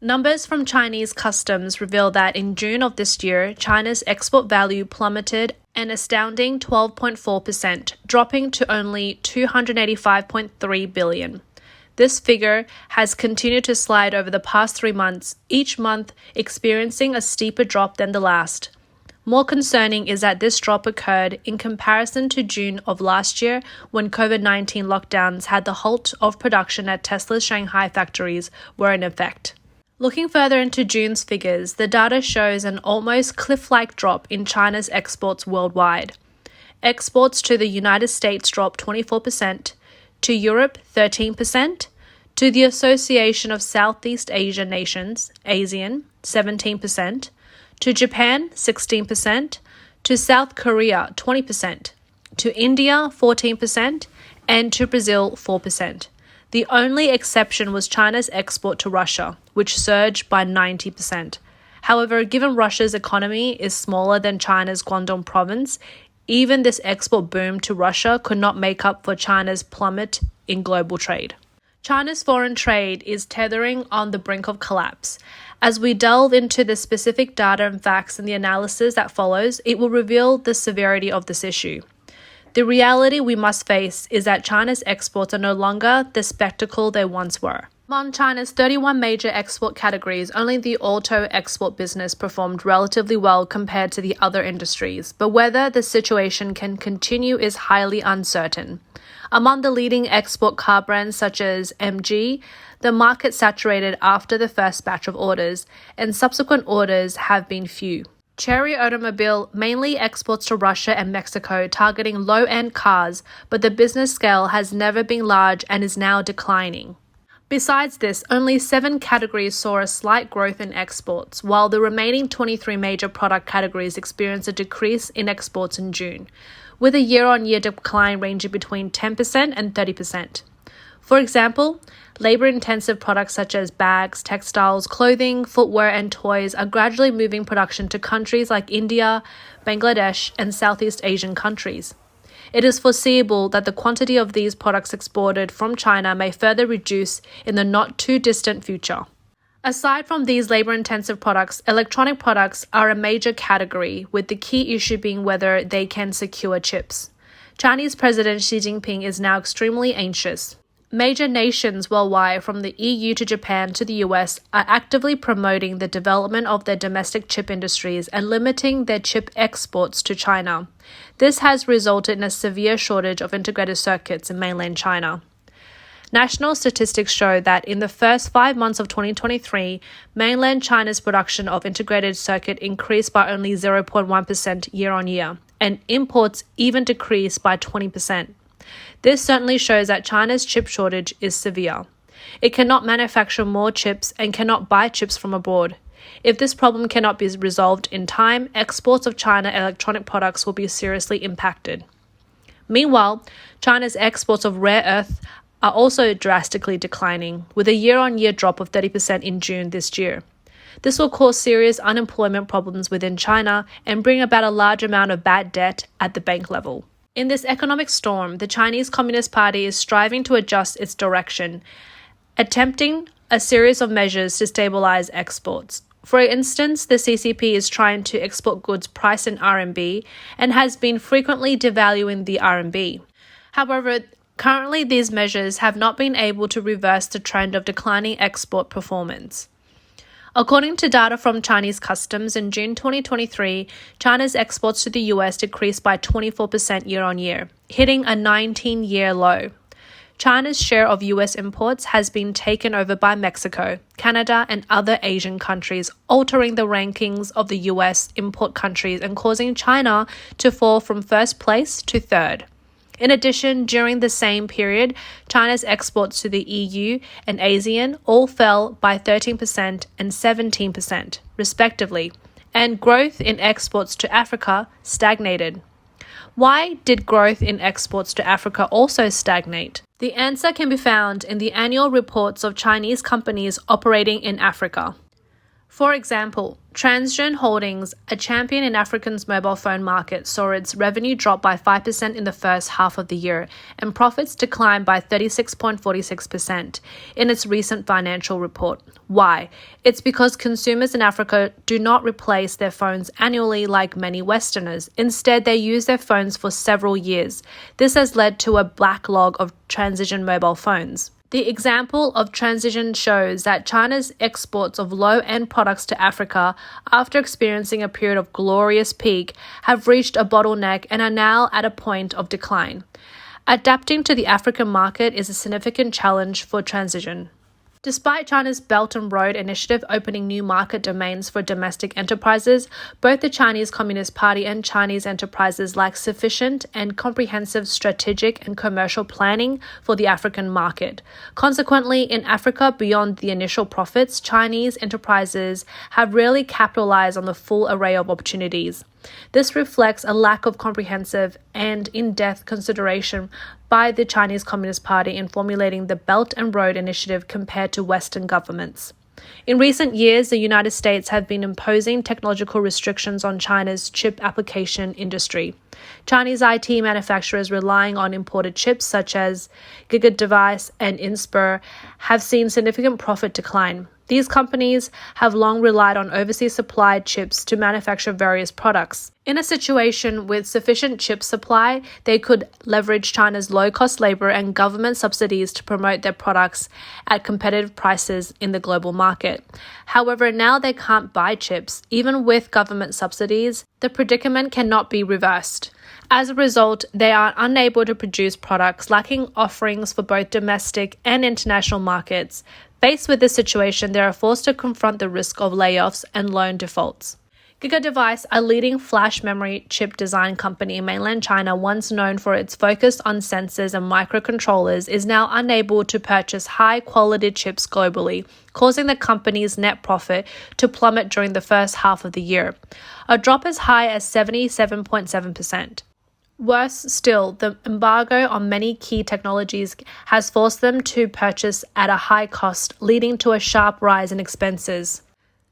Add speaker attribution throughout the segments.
Speaker 1: Numbers from Chinese customs reveal that in June of this year, China's export value plummeted an astounding 12.4%, dropping to only 285.3 billion. This figure has continued to slide over the past 3 months, each month experiencing a steeper drop than the last. More concerning is that this drop occurred in comparison to June of last year, when COVID-19 lockdowns had the halt of production at Tesla's Shanghai factories were in effect. Looking further into June's figures, the data shows an almost cliff-like drop in China's exports worldwide. Exports to the United States dropped 24%, to Europe 13%, to the Association of Southeast Asian Nations, ASEAN 17%, to Japan 16%, to South Korea 20%, to India 14%, and to Brazil 4%. The only exception was China's export to Russia, which surged by 90%. However, given Russia's economy is smaller than China's Guangdong province, even this export boom to Russia could not make up for China's plummet in global trade. China's foreign trade is teetering on the brink of collapse. As we delve into the specific data and facts in the analysis that follows, it will reveal the severity of this issue. The reality we must face is that China's exports are no longer the spectacle they once were. Among China's 31 major export categories, only the auto export business performed relatively well compared to the other industries, but whether the situation can continue is highly uncertain. Among the leading export car brands such as MG, the market saturated after the first batch of orders, and subsequent orders have been few. Chery Automobile mainly exports to Russia and Mexico, targeting low-end cars, but the business scale has never been large and is now declining. Besides this, only 7 categories saw a slight growth in exports, while the remaining 23 major product categories experienced a decrease in exports in June, with a year-on-year decline ranging between 10% and 30%. For example, labor-intensive products such as bags, textiles, clothing, footwear, and toys are gradually moving production to countries like India, Bangladesh, and Southeast Asian countries. It is foreseeable that the quantity of these products exported from China may further reduce in the not-too-distant future. Aside from these labor-intensive products, electronic products are a major category, with the key issue being whether they can secure chips. Chinese President Xi Jinping is now extremely anxious. Major nations worldwide, from the EU to Japan to the US, are actively promoting the development of their domestic chip industries and limiting their chip exports to China. This has resulted in a severe shortage of integrated circuits in mainland China. National statistics show that in the first 5 months of 2023, mainland China's production of integrated circuit increased by only 0.1% year-on-year, and imports even decreased by 20%. This certainly shows that China's chip shortage is severe. It cannot manufacture more chips and cannot buy chips from abroad. If this problem cannot be resolved in time, exports of China electronic products will be seriously impacted. Meanwhile, China's exports of rare earth are also drastically declining, with a year-on-year drop of 30% in June this year. This will cause serious unemployment problems within China and bring about a large amount of bad debt at the bank level. In this economic storm, the Chinese Communist Party is striving to adjust its direction, attempting a series of measures to stabilize exports. For instance, the CCP is trying to export goods priced in RMB and has been frequently devaluing the RMB. However, currently these measures have not been able to reverse the trend of declining export performance. According to data from Chinese customs, in June 2023, China's exports to the US decreased by 24% year-on-year, hitting a 19-year low. China's share of US imports has been taken over by Mexico, Canada, and other Asian countries, altering the rankings of the US import countries and causing China to fall from first place to third. In addition, during the same period, China's exports to the EU and ASEAN all fell by 13% and 17%, respectively, and growth in exports to Africa stagnated. Why did growth in exports to Africa also stagnate? The answer can be found in the annual reports of Chinese companies operating in Africa. For example, Transsion Holdings, a champion in Africa's mobile phone market, saw its revenue drop by 5% in the first half of the year and profits decline by 36.46% in its recent financial report. Why? It's because consumers in Africa do not replace their phones annually like many Westerners. Instead, they use their phones for several years. This has led to a backlog of transition mobile phones. The example of transition shows that China's exports of low-end products to Africa, after experiencing a period of glorious peak, have reached a bottleneck and are now at a point of decline. Adapting to the African market is a significant challenge for transition. Despite China's Belt and Road Initiative opening new market domains for domestic enterprises, both the Chinese Communist Party and Chinese enterprises lack sufficient and comprehensive strategic and commercial planning for the African market. Consequently, in Africa, beyond the initial profits, Chinese enterprises have rarely capitalized on the full array of opportunities. This reflects a lack of comprehensive and in-depth consideration by the Chinese Communist Party in formulating the Belt and Road Initiative compared to Western governments. In recent years, the United States have been imposing technological restrictions on China's chip application industry. Chinese IT manufacturers relying on imported chips such as Gigadevice and Inspur have seen significant profit decline. These companies have long relied on overseas supplied chips to manufacture various products. In a situation with sufficient chip supply, they could leverage China's low-cost labor and government subsidies to promote their products at competitive prices in the global market. However, now they can't buy chips. Even with government subsidies, the predicament cannot be reversed. As a result, they are unable to produce products, lacking offerings for both domestic and international markets. Faced with this situation, they are forced to confront the risk of layoffs and loan defaults. Gigadevice, a leading flash memory chip design company in mainland China, once known for its focus on sensors and microcontrollers, is now unable to purchase high-quality chips globally, causing the company's net profit to plummet during the first half of the year, a drop as high as 77.7%. Worse still, the embargo on many key technologies has forced them to purchase at a high cost, leading to a sharp rise in expenses.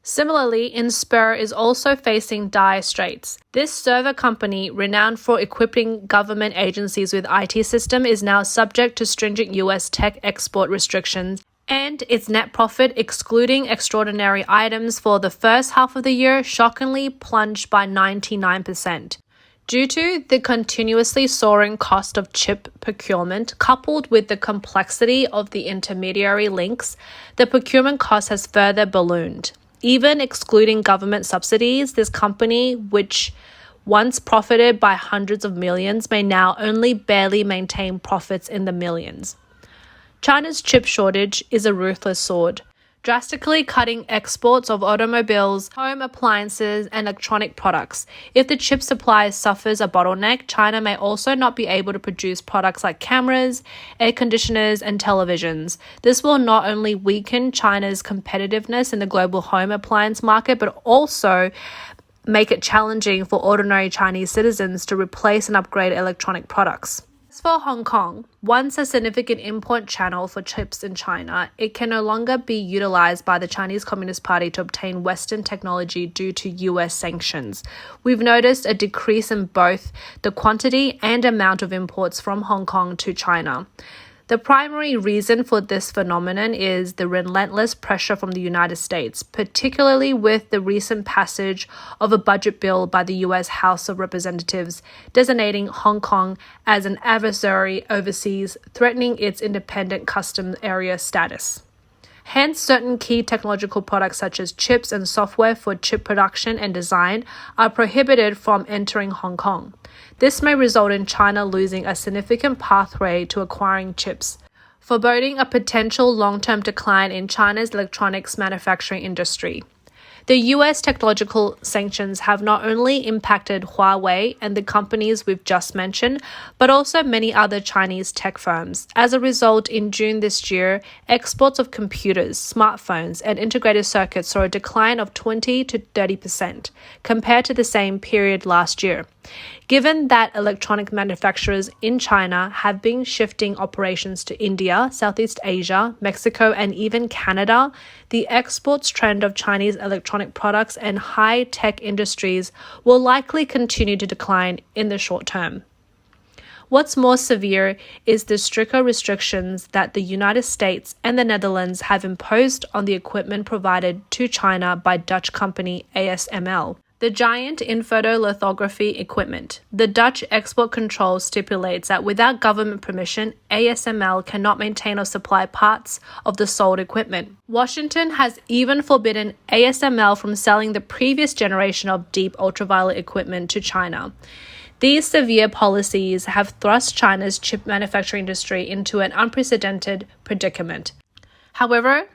Speaker 1: Similarly, Inspur is also facing dire straits. This server company, renowned for equipping government agencies with IT systems, is now subject to stringent US tech export restrictions, and its net profit, excluding extraordinary items for the first half of the year, shockingly plunged by 99%. Due to the continuously soaring cost of chip procurement, coupled with the complexity of the intermediary links, the procurement cost has further ballooned. Even excluding government subsidies, this company, which once profited by hundreds of millions, may now only barely maintain profits in the millions. China's chip shortage is a ruthless sword, drastically cutting exports of automobiles, home appliances, and electronic products. If the chip supply suffers a bottleneck, China may also not be able to produce products like cameras, air conditioners, and televisions. This will not only weaken China's competitiveness in the global home appliance market, but also make it challenging for ordinary Chinese citizens to replace and upgrade electronic products. As for Hong Kong, once a significant import channel for chips in China, it can no longer be utilized by the Chinese Communist Party to obtain Western technology due to US sanctions. We've noticed a decrease in both the quantity and amount of imports from Hong Kong to China. The primary reason for this phenomenon is the relentless pressure from the United States, particularly with the recent passage of a budget bill by the US House of Representatives designating Hong Kong as an adversary overseas, threatening its independent customs area status. Hence, certain key technological products such as chips and software for chip production and design are prohibited from entering Hong Kong. This may result in China losing a significant pathway to acquiring chips, foreboding a potential long-term decline in China's electronics manufacturing industry. The US technological sanctions have not only impacted Huawei and the companies we've just mentioned, but also many other Chinese tech firms. As a result, in June this year, exports of computers, smartphones, and integrated circuits saw a decline of 20 to 30% compared to the same period last year. Given that electronic manufacturers in China have been shifting operations to India, Southeast Asia, Mexico, and even Canada, the exports trend of Chinese electronic products and high-tech industries will likely continue to decline in the short term. What's more severe is the stricter restrictions that the United States and the Netherlands have imposed on the equipment provided to China by Dutch company ASML. The giant in photolithography equipment. The Dutch export control stipulates that without government permission, ASML cannot maintain or supply parts of the sold equipment. Washington has even forbidden ASML from selling the previous generation of deep ultraviolet equipment to China. These severe policies have thrust China's chip manufacturing industry into an unprecedented predicament. However,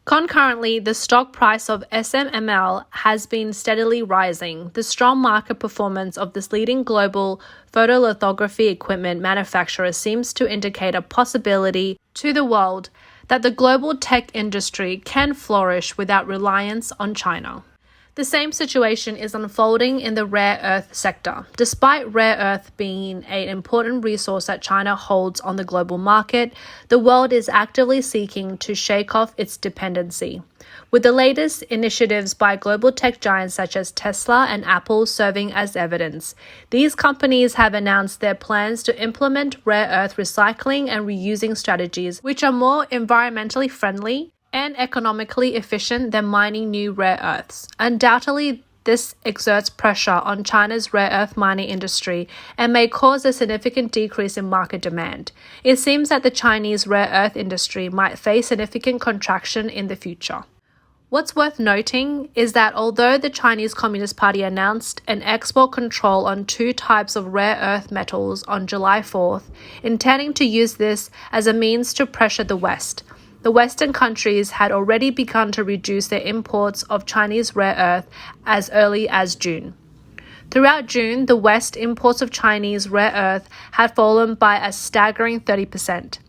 Speaker 1: concurrently, the stock price of ASML has been steadily rising. The strong market performance of this leading global photolithography equipment manufacturer seems to indicate a possibility to the world that the global tech industry can flourish without reliance on China. The same situation is unfolding in the rare earth sector. Despite rare earth being an important resource that China holds on the global market, the world is actively seeking to shake off its dependency. With the latest initiatives by global tech giants such as Tesla and Apple serving as evidence, these companies have announced their plans to implement rare earth recycling and reusing strategies which are more environmentally friendly and economically efficient than mining new rare earths. Undoubtedly, this exerts pressure on China's rare earth mining industry and may cause a significant decrease in market demand. It seems that the Chinese rare earth industry might face significant contraction in the future. What's worth noting is that although the Chinese Communist Party announced an export control on 2 types of rare earth metals on July 4th, intending to use this as a means to pressure the West, the Western countries had already begun to reduce their imports of Chinese rare earth as early as June. Throughout June, the West imports of Chinese rare earth had fallen by a staggering 30%.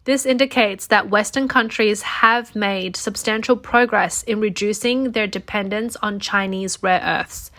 Speaker 1: This indicates that Western countries have made substantial progress in reducing their dependence on Chinese rare earths.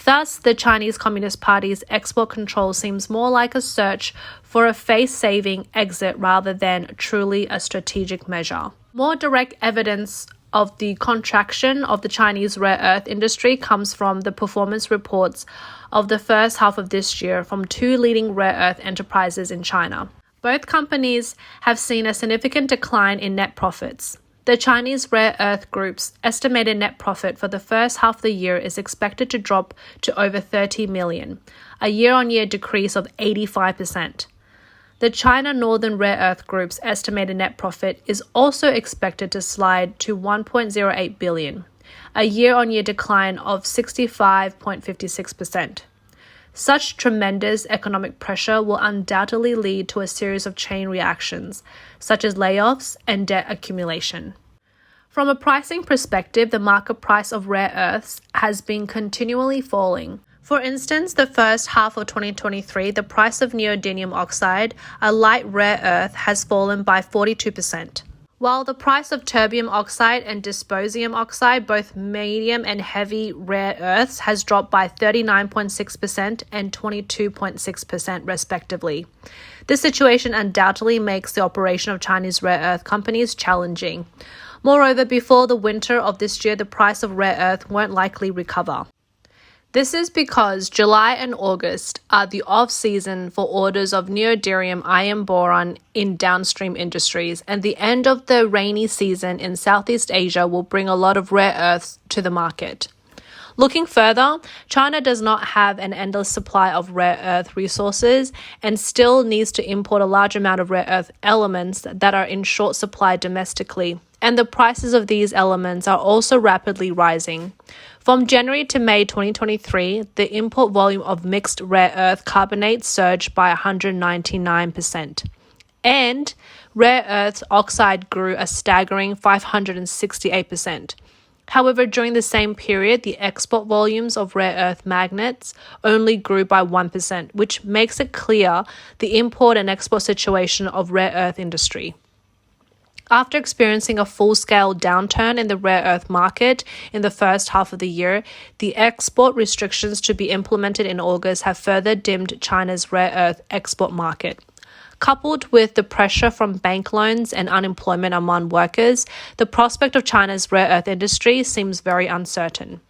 Speaker 1: Thus, the Chinese Communist Party's export control seems more like a search for a face-saving exit rather than truly a strategic measure. More direct evidence of the contraction of the Chinese rare earth industry comes from the performance reports of the first half of this year from 2 leading rare earth enterprises in China. Both companies have seen a significant decline in net profits. The Chinese Rare Earth Group's estimated net profit for the first half of the year is expected to drop to over 30 million, a year-on-year decrease of 85%. The China Northern Rare Earth Group's estimated net profit is also expected to slide to 1.08 billion, a year-on-year decline of 65.56%. Such tremendous economic pressure will undoubtedly lead to a series of chain reactions, such as layoffs and debt accumulation. From a pricing perspective, the market price of rare earths has been continually falling. For instance, the first half of 2023, the price of neodymium oxide, a light rare earth, has fallen by 42%. While the price of terbium oxide and dysprosium oxide, both medium and heavy rare earths, has dropped by 39.6% and 22.6% respectively. This situation undoubtedly makes the operation of Chinese rare earth companies challenging. Moreover, before the winter of this year, the price of rare earth won't likely recover. This is because July and August are the off-season for orders of neodymium iron boron in downstream industries, and the end of the rainy season in Southeast Asia will bring a lot of rare earths to the market. Looking further, China does not have an endless supply of rare earth resources and still needs to import a large amount of rare earth elements that are in short supply domestically, and the prices of these elements are also rapidly rising. From January to May 2023, the import volume of mixed rare earth carbonates surged by 199%, and rare earth oxide grew a staggering 568%. However, during the same period, the export volumes of rare earth magnets only grew by 1%, which makes it clear the import and export situation of rare earth industry. After experiencing a full-scale downturn in the rare earth market in the first half of the year, the export restrictions to be implemented in August have further dimmed China's rare earth export market. Coupled with the pressure from bank loans and unemployment among workers, the prospect of China's rare earth industry seems very uncertain.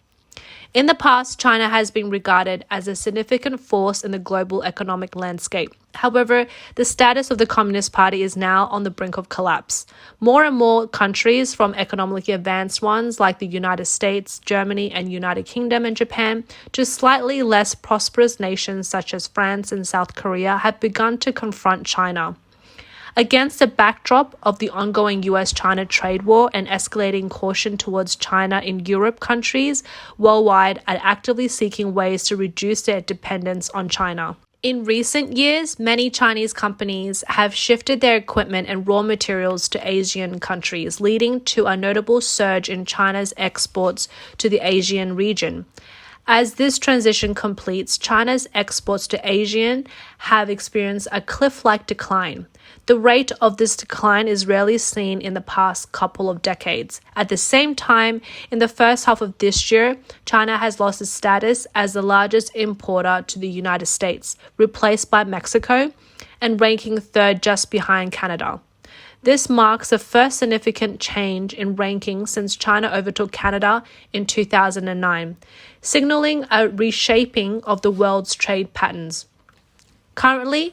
Speaker 1: In the past, China has been regarded as a significant force in the global economic landscape. However, the status of the Communist Party is now on the brink of collapse. More and more countries, from economically advanced ones like the United States, Germany, and United Kingdom and Japan, to slightly less prosperous nations such as France and South Korea, have begun to confront China. Against the backdrop of the ongoing US-China trade war and escalating caution towards China in Europe, countries worldwide are actively seeking ways to reduce their dependence on China. In recent years, many Chinese companies have shifted their equipment and raw materials to ASEAN countries, leading to a notable surge in China's exports to the ASEAN region. As this transition completes, China's exports to ASEAN have experienced a cliff-like decline. The rate of this decline is rarely seen in the past couple of decades. At the same time, in the first half of this year, China has lost its status as the largest importer to the United States, replaced by Mexico, and ranking third just behind Canada. This marks the first significant change in ranking since China overtook Canada in 2009, signaling a reshaping of the world's trade patterns. Currently,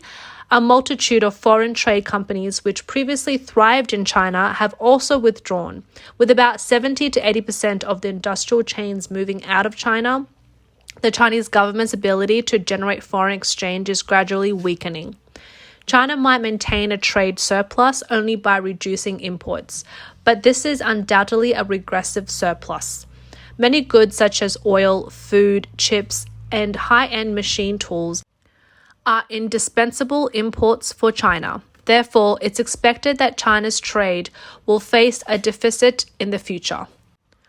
Speaker 1: a multitude of foreign trade companies which previously thrived in China have also withdrawn, with about 70 to 80% of the industrial chains moving out of China. The Chinese government's ability to generate foreign exchange is gradually weakening. China might maintain a trade surplus only by reducing imports, but this is undoubtedly a regressive surplus. Many goods such as oil, food, chips, and high-end machine tools are indispensable imports for China. Therefore, it's expected that China's trade will face a deficit in the future.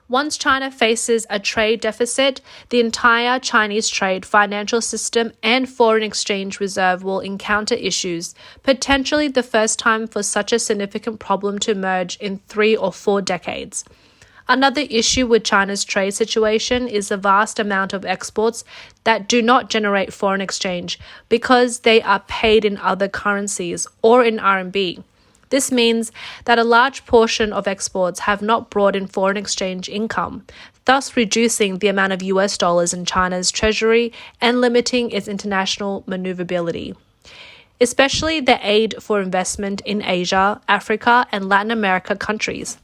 Speaker 1: Once China faces a trade deficit, the entire Chinese trade, financial system, and foreign exchange reserve will encounter issues, potentially the first time for such a significant problem to emerge in 3 or 4 decades. Another issue with China's trade situation is the vast amount of exports that do not generate foreign exchange because they are paid in other currencies or in RMB. This means that a large portion of exports have not brought in foreign exchange income, thus reducing the amount of US dollars in China's treasury and limiting its international maneuverability. Especially the aid for investment in Asia, Africa, and Latin America countries.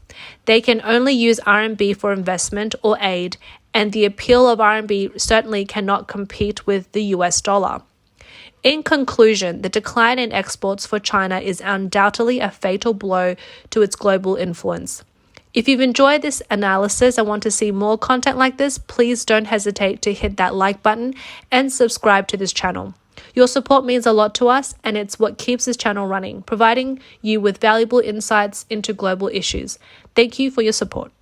Speaker 1: They can only use RMB for investment or aid, and the appeal of RMB certainly cannot compete with the US dollar. In conclusion, the decline in exports for China is undoubtedly a fatal blow to its global influence. If you've enjoyed this analysis and want to see more content like this, please don't hesitate to hit that like button and subscribe to this channel. Your support means a lot to us, and it's what keeps this channel running, providing you with valuable insights into global issues. Thank you for your support.